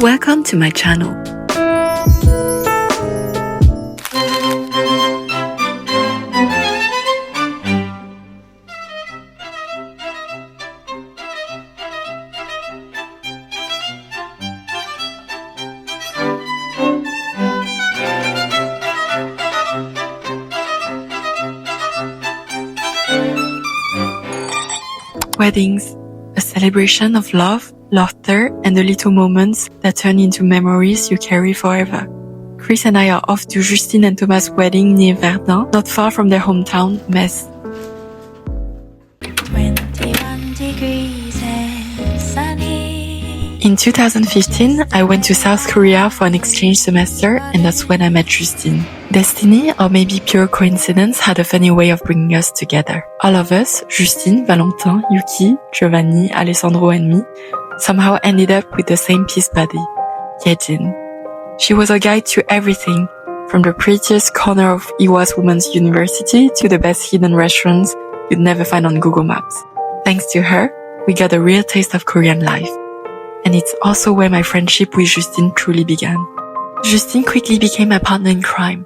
Welcome to my channel. Weddings, a celebration of love, laughter, and the little moments that turn into memories you carry forever. Chris and I are off to Justine and Thomas' wedding near Verdun, not far from their hometown, Metz. 21 degrees and sunny. In 2015, I went to South Korea for an exchange semester, and that's when I met Justine. Destiny, or maybe pure coincidence, had a funny way of bringing us together. All of us, Justine, Valentin, Yuki, Giovanni, Alessandro, and me, somehow ended up with the same peace buddy, Yejin. She was a guide to everything, from the prettiest corner of Iwa's Women's University to the best hidden restaurants you'd never find on Google Maps. Thanks to her, we got a real taste of Korean life. And it's also where my friendship with Justine truly began. Justine quickly became my partner in crime,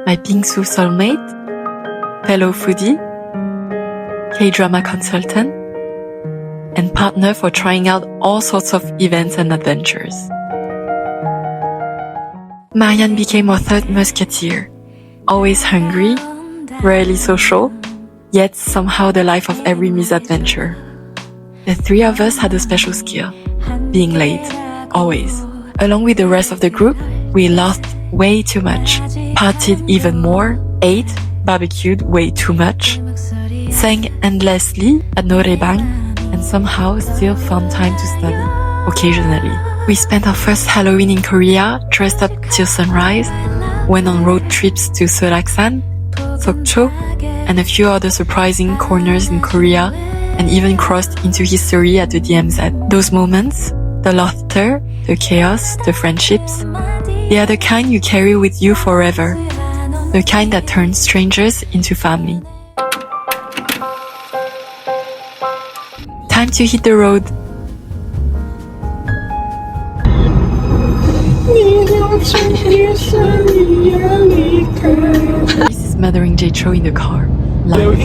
my Bingsu soulmate, fellow foodie, K-drama consultant, and partner for trying out all sorts of events and adventures. Marianne became our third musketeer, always hungry, rarely social, yet somehow the life of every misadventure. The three of us had a special skill, being late, always. Along with the rest of the group, we laughed way too much, partied even more, ate, barbecued way too much, sang endlessly at Norebang, and somehow still found time to study, occasionally. We spent our first Halloween in Korea, dressed up till sunrise, went on road trips to Seoraksan, Sokcho, and a few other surprising corners in Korea, and even crossed into history at the DMZ. Those moments, the laughter, the chaos, the friendships, they are the kind you carry with you forever, the kind that turns strangers into family. Time to hit the road. This is mothering J-Cho in the car, live.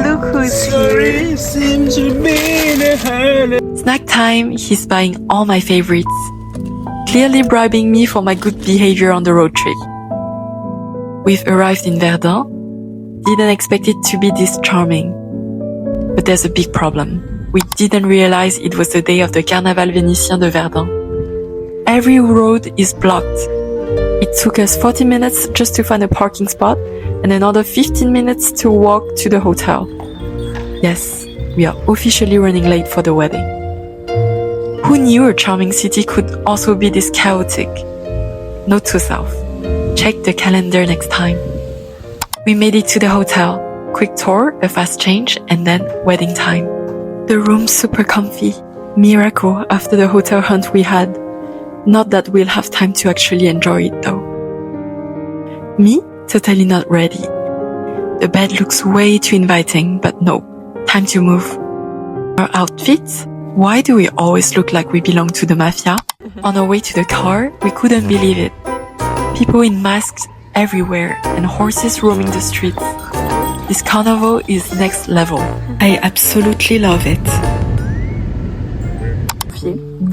Look who's here. Snack time, he's buying all my favorites, clearly bribing me for my good behavior on the road trip. We've arrived in Verdun. Didn't expect it to be this charming. But there's a big problem. We didn't realize it was the day of the Carnaval Vénitien de Verdun. Every road is blocked. It took us 40 minutes just to find a parking spot and another 15 minutes to walk to the hotel. Yes, we are officially running late for the wedding. Who knew a charming city could also be this chaotic? Note to self, check the calendar next time. We made it to the hotel. Quick tour, a fast change, and then wedding time. The room's super comfy. Miracle after the hotel hunt we had. Not that we'll have time to actually enjoy it though. Me? Totally not ready. The bed looks way too inviting, but no, time to move. Our outfits? Why do we always look like we belong to the mafia? On our way to the car, we couldn't believe it. People in masks everywhere and horses roaming the streets. This carnival is next level. I absolutely love it.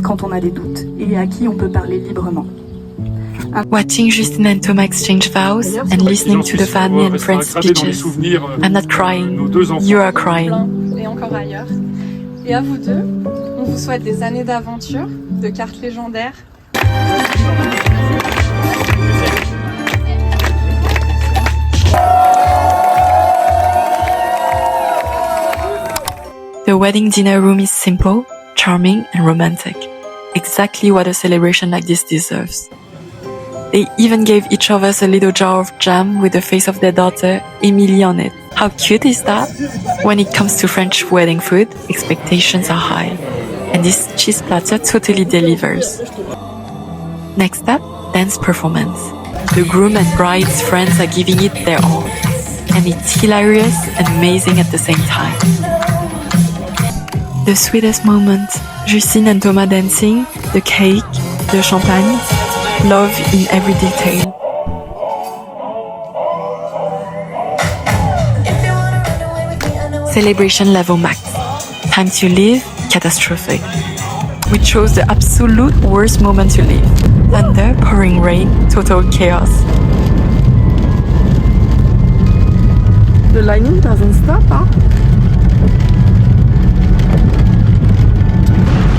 Quand on a des doutes et à qui on peut parler librement. Watching Justine and Thomas exchange vows and listening to the family and friends speeches. I'm not crying. You are crying. Et encore ailleurs. Et à vous deux, on vous souhaite des années d'aventure, de cartes légendaires. The wedding dinner room is simple, charming, and romantic. Exactly what a celebration like this deserves. They even gave each of us a little jar of jam with the face of their daughter, Emilie, on it. How cute is that? When it comes to French wedding food, expectations are high. and this cheese platter totally delivers. Next up, dance performance. The groom and bride's friends are giving it their all, and it's hilarious and amazing at the same time. The sweetest moment, Justine and Thomas dancing, the cake, the champagne, love in every detail. Celebration level max. Time to leave, catastrophic. We chose the absolute worst moment to leave. Thunder, pouring rain, total chaos. The lightning doesn't stop, huh?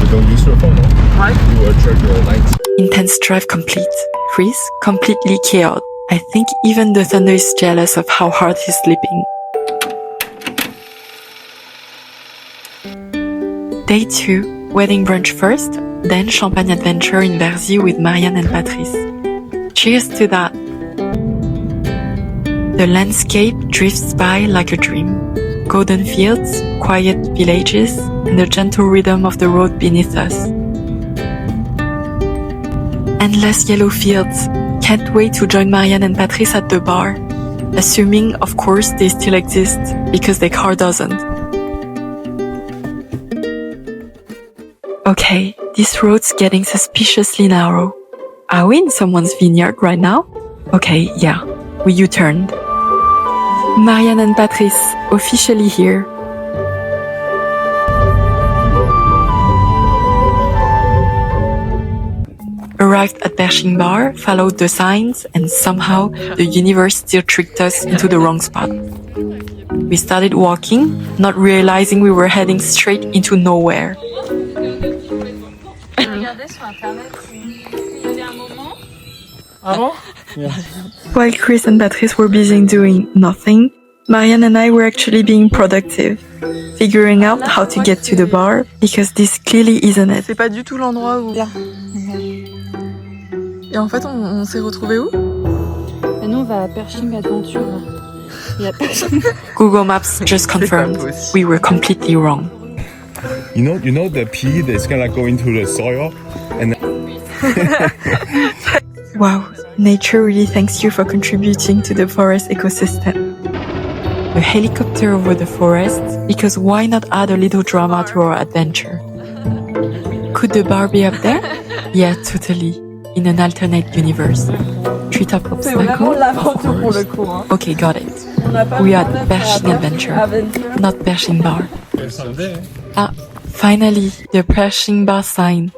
Don't use your phone, Right. you will charge your lights. Intense drive complete. Chris, completely chaotic. I think even the thunder is jealous of how hard he's sleeping. Day 2, wedding brunch first, then champagne adventure in Verzy with Marianne and Patrice. Cheers to that! The landscape drifts by like a dream. Golden fields, quiet villages, and the gentle rhythm of the road beneath us. Endless yellow fields. Can't wait to join Marianne and Patrice at the bar. Assuming, of course, they still exist, because their car doesn't. Okay, this road's getting suspiciously narrow. Are we in someone's vineyard right now? Okay, yeah, we U-turned. Marianne and Patrice, officially here. Arrived at Perching Bar, followed the signs, and somehow the universe still tricked us into the wrong spot. We started walking, not realizing we were heading straight into nowhere. While Chris and Patrice were busy doing nothing, Marianne and I were actually being productive, figuring out how to get to the bar, because this clearly isn't it. C'est pas du tout l'endroit où... Et en fait, on s'est retrouvés où? Et nous, on va à Perching Adventure. Il y a Perching. Google Maps just confirmed we were completely wrong. You know the pea that's gonna go into the soil and Wow, nature really thanks you for contributing to the forest ecosystem. A helicopter over the forest, because why not add a little drama to our adventure? Could the bar be up there? Yeah, totally. In an alternate universe. Treetop C'est vraiment obstacle? l'aventure pour le coup, hein. Okay, got it. On n'a pas We vu are qu'on a Perching fait Adventure, Adventure. not Perching Bar. Ah, finally, the Perching Bar sign.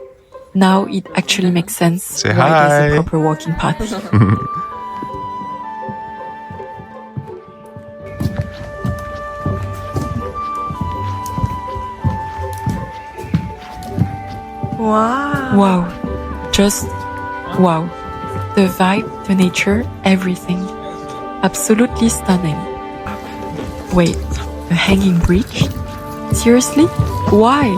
Now it actually makes sense Say why there's hi. a proper walking path. Wow. Wow. Just wow. The vibe, the nature, everything. Absolutely stunning. Wait, a hanging bridge? Seriously? Why?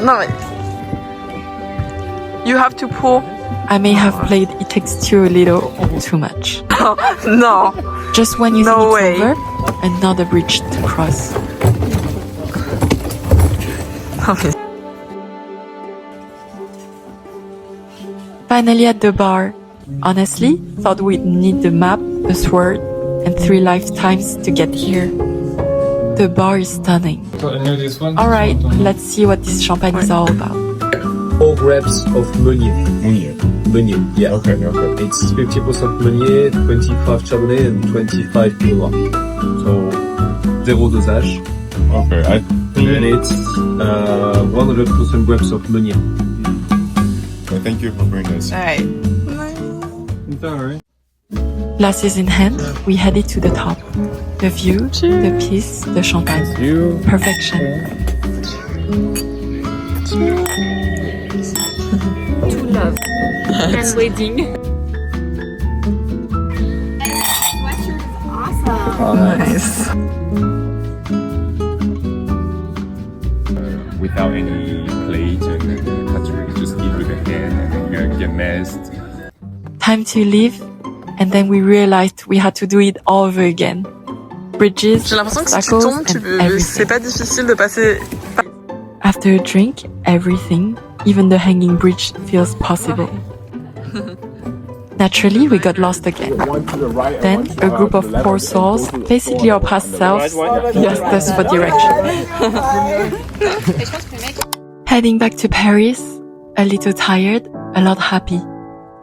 Non mais... You have to pull. I may have played It Takes Two a little too much. No. Just when you No think way. it's over, another bridge to cross. Finally at the bar. Honestly, thought we'd need the map, a sword, and 3 lifetimes to get here. The bar is stunning. Alright, let's see what this champagne is all about. 4 grapes of Meunier. Meunier, yeah. Okay. It's 50% Meunier, 25 Chardonnay, and 25 Pinot Noir. So, zero dosage. Okay, I And it's 100% grapes of Meunier. thank you for bringing this. Alright. Glasses in hand, we headed to the top. The view, the peace, the champagne. Perfection. To love. And wedding. Nice. Without any plate and cutlery, just eat with a hand and then you get messed. Time to leave and then we realized we had to do it all over again. Bridges, J'ai l'impression que si tu obstacles, tombes, and c'est everything. pas difficile de passer. After a drink, everything, even the hanging bridge, feels possible. Naturally, we got lost again. Then, a group of poor souls, basically our past selves, asked us for direction. Heading back to Paris, a little tired, a lot happy.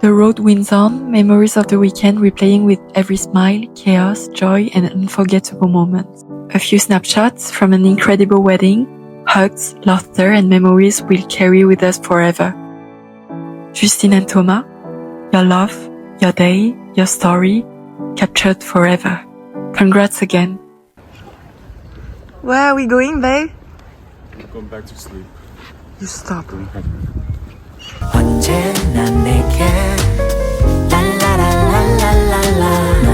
The road winds on, memories of the weekend replaying with every smile, chaos, joy, and unforgettable moments. A few snapshots from an incredible wedding, hugs, laughter, and memories we'll carry with us forever. Justine and Thomas, your love, your day, your story, captured forever. Congrats again. Where are we going, babe? I'm going back to sleep. You stop. 언제나 내게 랄라랄랄랄랄라